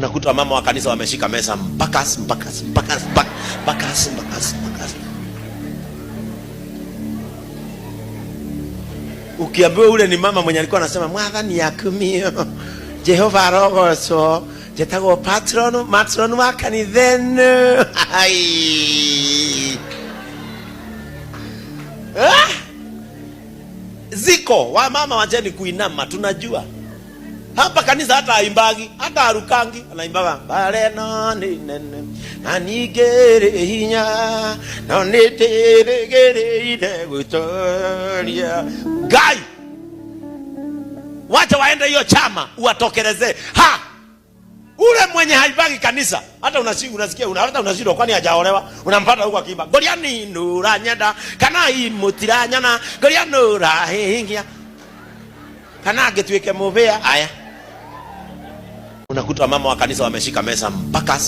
Unakuta mama wa kanisa wameshika mesa mpaka. Ukiambiwa ule ni mama mwenye alikuwa anasema mwathani yakumio Jehova rogoso jetago matron wa kanithenu. Ziko wa mama wajeni kuinama, tunajua hapa kanisa hata aimbagi, hata arukangi, anaimbaga bareno ni nene anigere hinya na netegere ile gutoria gai. Wacha waende hiyo chama uwatokeleze. Ule mwenye haibagi kanisa hata unasikia hata unashindwa, kwani hajaolewa? Unampata huko akiimba goriani nura nyenda kana imutiranyana goriani nura hingia kana agetweke muvea aya. Unakuta mama wa kanisa wameshika mesa mpaka.